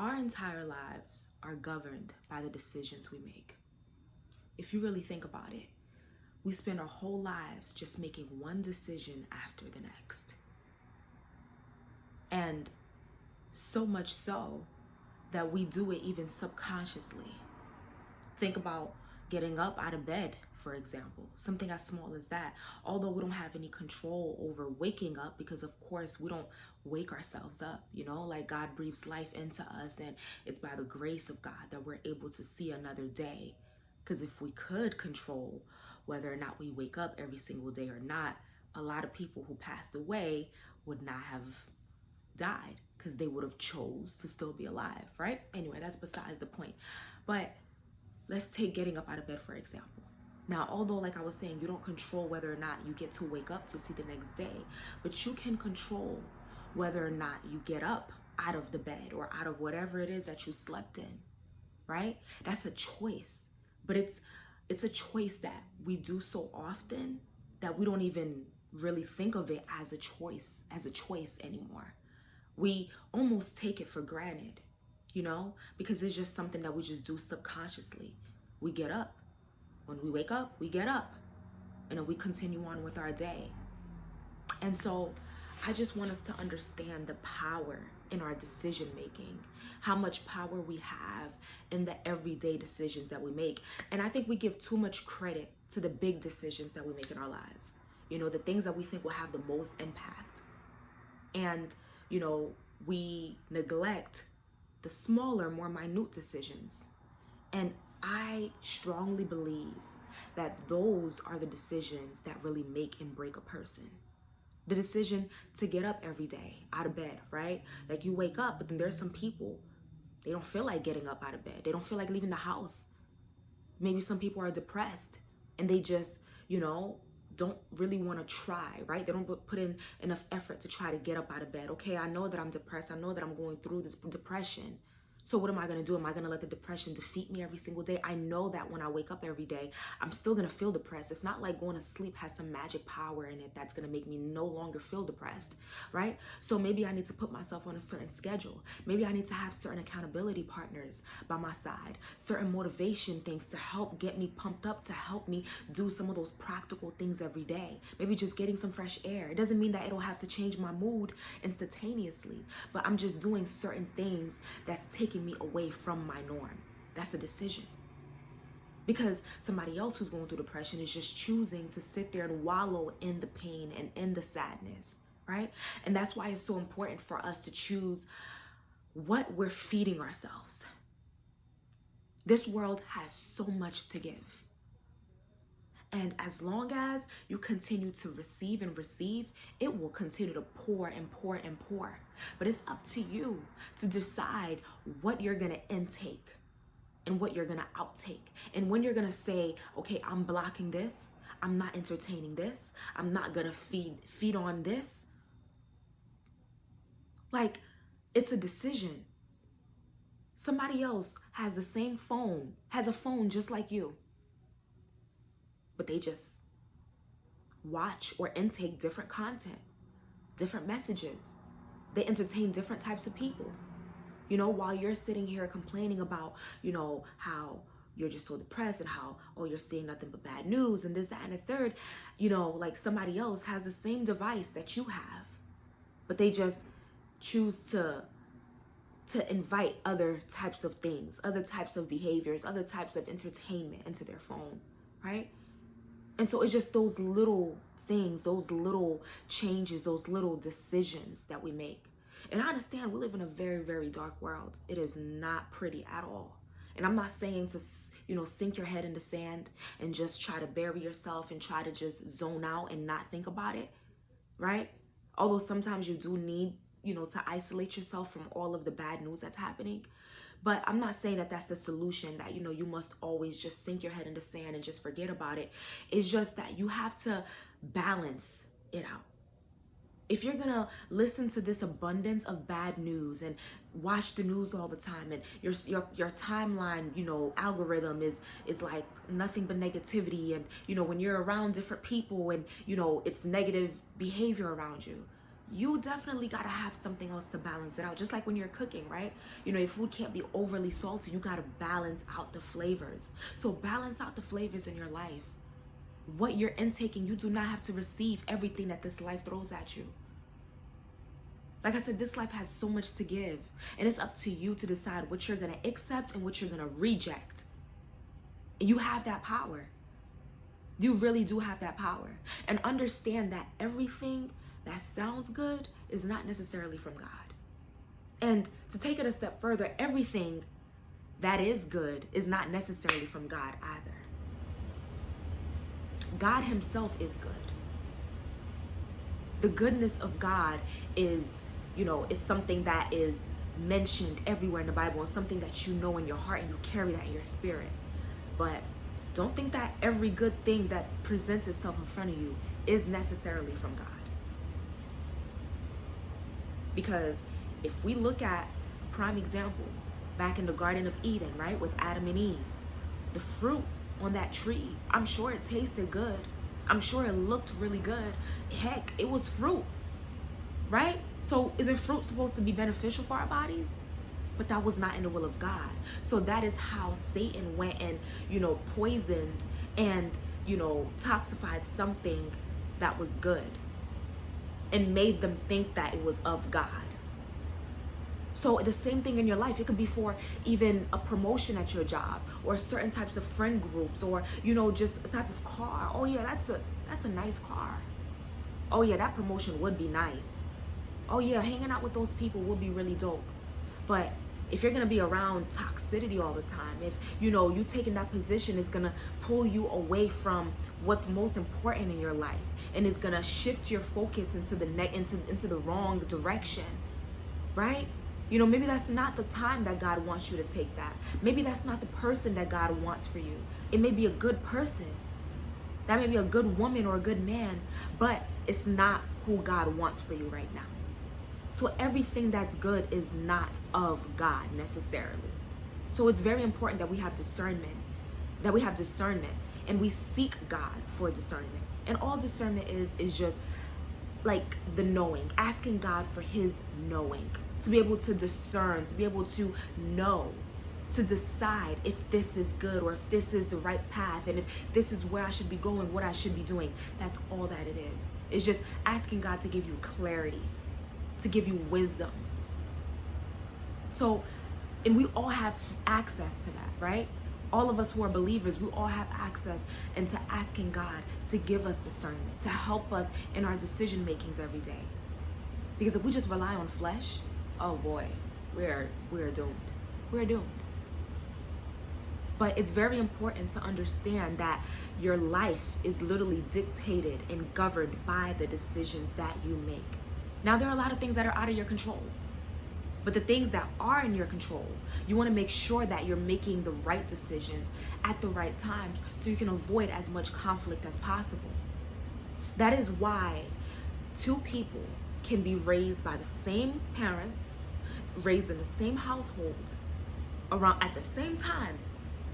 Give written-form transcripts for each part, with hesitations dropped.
Our entire lives are governed by the decisions we make. If you really think about it, we spend our whole lives just making one decision after the next. And so much so that we do it even subconsciously. Think about getting up out of bed, for example, something as small as that. Although we don't have any control over waking up, because of course we don't wake ourselves up, like God breathes life into us, and it's by the grace of God that we're able to see another day. Because if we could control whether or not we wake up every single day or not, a lot of people who passed away would not have died, because they would have chose to still be alive, right? Anyway, that's besides the point. But let's take getting up out of bed, for example. Now, although, like I was saying, you don't control whether or not you get to wake up to see the next day, but you can control whether or not you get up out of the bed or out of whatever it is that you slept in, right? That's a choice. But it's a choice that we do so often that we don't even really think of it as a choice anymore. We almost take it for granted, because it's just something that we just do subconsciously. We get up. When we wake up, we get up, and then we continue on with our day. And so I just want us to understand the power in our decision making, how much power we have in the everyday decisions that we make. And I think we give too much credit to the big decisions that we make in our lives, the things that we think will have the most impact. And, we neglect the smaller, more minute decisions. And I strongly believe that those are the decisions that really make and break a person. The decision to get up every day out of bed, right? Like you wake up, but then there's some people, they don't feel like getting up out of bed. They don't feel like leaving the house. Maybe some people are depressed and they just, don't really want to try, right? They don't put in enough effort to try to get up out of bed. Okay, I know that I'm depressed. I know that I'm going through this depression. So what am I going to do? Am I going to let the depression defeat me every single day? I know that when I wake up every day, I'm still going to feel depressed. It's not like going to sleep has some magic power in it that's going to make me no longer feel depressed, right? So maybe I need to put myself on a certain schedule. Maybe I need to have certain accountability partners by my side, certain motivation things to help get me pumped up, to help me do some of those practical things every day. Maybe just getting some fresh air. It doesn't mean that it'll have to change my mood instantaneously, but I'm just doing certain things that's taking me away from my norm. That's a decision. Because somebody else who's going through depression is just choosing to sit there and wallow in the pain and in the sadness, right? And that's why it's so important for us to choose what we're feeding ourselves. This world has so much to give. And as long as you continue to receive and receive, it will continue to pour and pour and pour. But it's up to you to decide what you're going to intake and what you're going to outtake. And when you're going to say, okay, I'm blocking this, I'm not entertaining this, I'm not going to feed on this. Like, it's a decision. Somebody else has the same phone, has a phone just like you, but they just watch or intake different content, different messages. They entertain different types of people. While you're sitting here complaining about, how you're just so depressed and how, you're seeing nothing but bad news and this, that, and the third, like somebody else has the same device that you have, but they just choose to invite other types of things, other types of behaviors, other types of entertainment into their phone, right? And so it's just those little things, those little changes, those little decisions that we make. And I understand we live in a very, very dark world. It is not pretty at all. And I'm not saying to, sink your head in the sand and just try to bury yourself and try to just zone out and not think about it, right? Although sometimes you do need, to isolate yourself from all of the bad news that's happening. But I'm not saying that that's the solution, that, you must always just sink your head in the sand and just forget about it. It's just that you have to balance it out. If you're going to listen to this abundance of bad news and watch the news all the time, and your timeline, algorithm is like nothing but negativity, and, when you're around different people and, it's negative behavior around you, you definitely gotta have something else to balance it out. Just like when you're cooking, right? You know, your food can't be overly salty. You gotta balance out the flavors. So balance out the flavors in your life. What you're intaking, you do not have to receive everything that this life throws at you. Like I said, this life has so much to give, and it's up to you to decide what you're gonna accept and what you're gonna reject. And you have that power. You really do have that power. And understand that everything that sounds good is not necessarily from God. And to take it a step further, everything that is good is not necessarily from God either. God himself is good. The goodness of God is, is something that is mentioned everywhere in the Bible, and something that you know in your heart and you carry that in your spirit. But don't think that every good thing that presents itself in front of you is necessarily from God. Because if we look at prime example, back in the Garden of Eden, right, with Adam and Eve, the fruit on that tree, I'm sure it tasted good. I'm sure it looked really good. Heck, it was fruit, right? So isn't fruit supposed to be beneficial for our bodies? But that was not in the will of God. So that is how Satan went and, poisoned and, toxified something that was good and made them think that it was of God. So the same thing in your life. It could be for even a promotion at your job, or certain types of friend groups, or, just a type of car. Oh yeah, that's a nice car. Oh yeah, that promotion would be nice. Oh yeah, hanging out with those people would be really dope. But if you're gonna be around toxicity all the time, if you taking that position is gonna pull you away from what's most important in your life, and is gonna shift your focus into the wrong direction, right? Maybe that's not the time that God wants you to take that. Maybe that's not the person that God wants for you. It may be a good person. That may be a good woman or a good man, but it's not who God wants for you right now. So everything that's good is not of God necessarily. So it's very important that we have discernment, and we seek God for discernment. And all discernment is just like the knowing, asking God for his knowing, to be able to discern, to be able to know, to decide if this is good or if this is the right path, and if this is where I should be going, what I should be doing. That's all that it is. It's just asking God to give you clarity, to give you wisdom. So, and we all have access to that, right? All of us who are believers, we all have access into asking God to give us discernment, to help us in our decision makings every day. Because if we just rely on flesh, oh boy, we're doomed. We're doomed. But it's very important to understand that your life is literally dictated and governed by the decisions that you make. Now, there are a lot of things that are out of your control. But the things that are in your control, you want to make sure that you're making the right decisions at the right times, so you can avoid as much conflict as possible. That is why two people can be raised by the same parents, raised in the same household, around at the same time,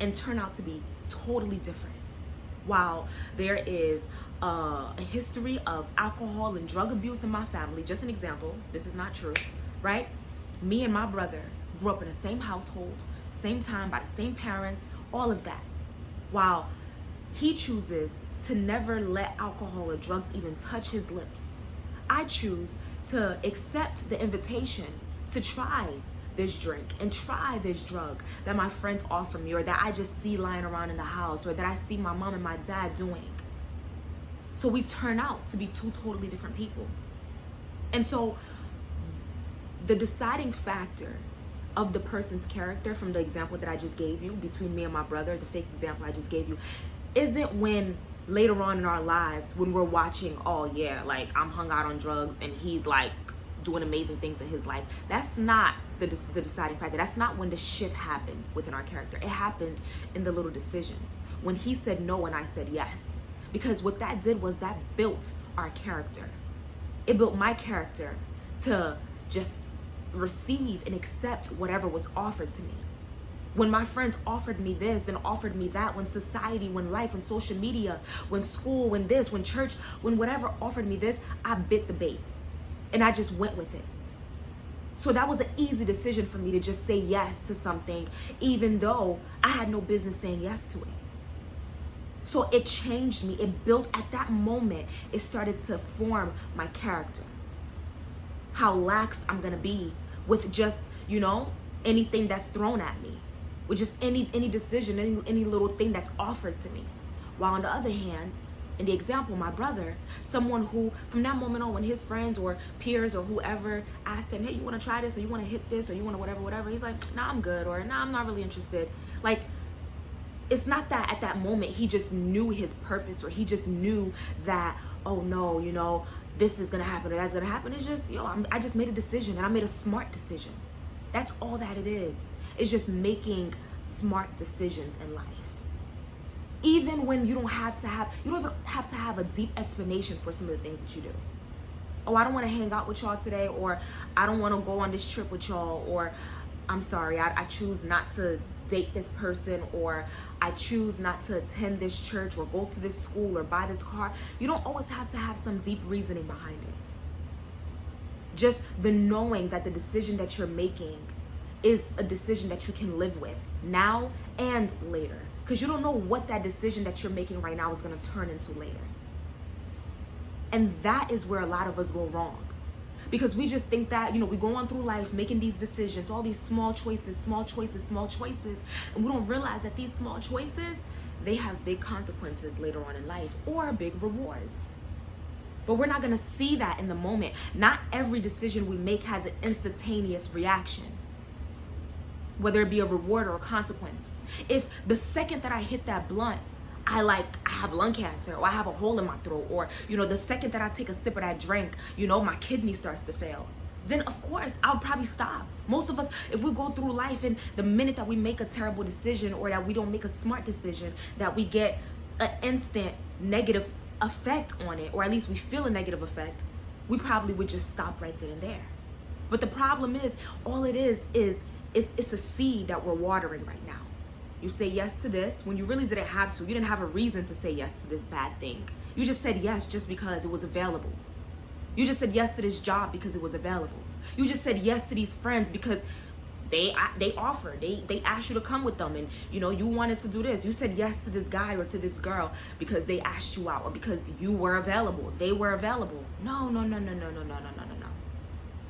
and turn out to be totally different. While there is a history of alcohol and drug abuse in my family, just an example, this is not true, right? Me and my brother grew up in the same household, same time, by the same parents, all of that. While he chooses to never let alcohol or drugs even touch his lips, I choose to accept the invitation to try this drink and try this drug that my friends offer me, or that I just see lying around in the house, or that I see my mom and my dad doing. So we turn out to be two totally different people. And so the deciding factor of the person's character, from the example that I just gave you between me and my brother, the fake example I just gave you, isn't when later on in our lives, when we're watching, oh yeah, like I'm hung out on drugs and he's like doing amazing things in his life. That's not the deciding factor. That's not when the shift happened within our character. It happened in the little decisions, when he said no and I said yes. Because what that did was that built our character. It built my character to just receive and accept whatever was offered to me. When my friends offered me this and offered me that, when society, when life, when social media, when school, when this, when church, when whatever offered me this, I bit the bait. And I just went with it. So that was an easy decision for me to just say yes to something, even though I had no business saying yes to it. So it changed me. It built, at that moment, it started to form my character. How lax I'm gonna be with just, anything that's thrown at me. With just any decision, any little thing that's offered to me. While on the other hand, in the example, my brother, someone who from that moment on, when his friends or peers or whoever asked him, hey, you want to try this, or you want to hit this, or you want to whatever, he's like, nah, I'm good, or nah, I'm not really interested. Like, it's not that at that moment he just knew his purpose, or he just knew that, oh no, this is gonna happen or that's gonna happen. It's just, I just made a decision, and I made a smart decision. That's all that it is. It's just making smart decisions in life. Even when you don't even have to have a deep explanation for some of the things that you do. Oh, I don't want to hang out with y'all today, or I don't want to go on this trip with y'all, or I'm sorry, I choose not to date this person, or I choose not to attend this church, or go to this school, or buy this car. You don't always have to have some deep reasoning behind it. Just the knowing that the decision that you're making is a decision that you can live with now and later. Because you don't know what that decision that you're making right now is going to turn into later. And that is where a lot of us go wrong. Because we just think that, we go on through life making these decisions, all these small choices, and we don't realize that these small choices, they have big consequences later on in life, or big rewards. But we're not going to see that in the moment. Not every decision we make has an instantaneous reaction, whether it be a reward or a consequence. If the second that I hit that blunt, I have lung cancer, or I have a hole in my throat, or, the second that I take a sip of that drink, my kidney starts to fail, then of course I'll probably stop. Most of us, if we go through life and the minute that we make a terrible decision, or that we don't make a smart decision, that we get an instant negative effect on it, or at least we feel a negative effect, we probably would just stop right then and there. But the problem is, all it is it's a seed that we're watering right now. You say yes to this when you really didn't have to. You didn't have a reason to say yes to this bad thing. You just said yes just because it was available. You just said yes to this job because it was available. You just said yes to these friends because they offered. They asked you to come with them, and you wanted to do this. You said yes to this guy or to this girl because they asked you out, or because you were available. They were available. No.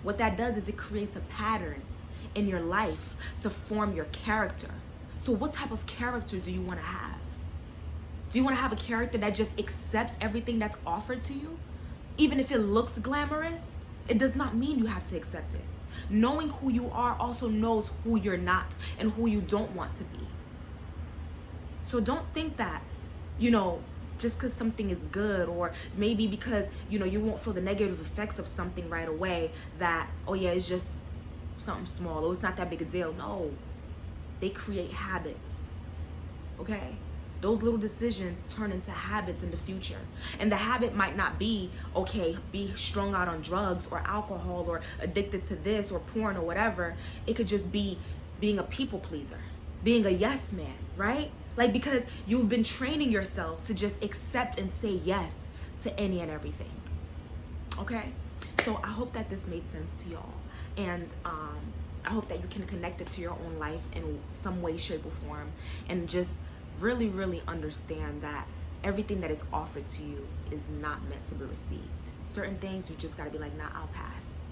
What that does is it creates a pattern in your life to form your character. So what type of character do you want to have? Do you want to have a character that just accepts everything that's offered to you? Even if it looks glamorous, it does not mean you have to accept it. Knowing who you are also knows who you're not and who you don't want to be. So don't think that, just because something is good, or maybe because, you won't feel the negative effects of something right away, that, oh yeah, it's just something small, or it's not that big a deal. No. They create habits, okay? Those little decisions turn into habits in the future. And the habit might not be, be strung out on drugs or alcohol or addicted to this or porn or whatever. It could just be being a people pleaser, being a yes man, right? Because you've been training yourself to just accept and say yes to any and everything, okay? So I hope that this made sense to y'all. And I hope that you can connect it to your own life in some way, shape, or form, and just really, really understand that everything that is offered to you is not meant to be received. Certain things you just gotta be like, nah, I'll pass.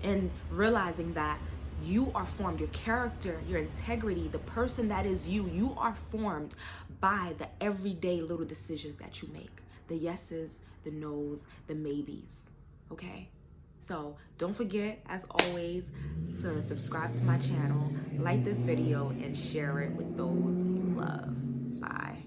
And realizing that you are formed, your character, your integrity, the person that is you are formed by the everyday little decisions that you make. The yeses, the nos, the maybes, okay? So don't forget, as always, to subscribe to my channel, like this video, and share it with those you love. Bye.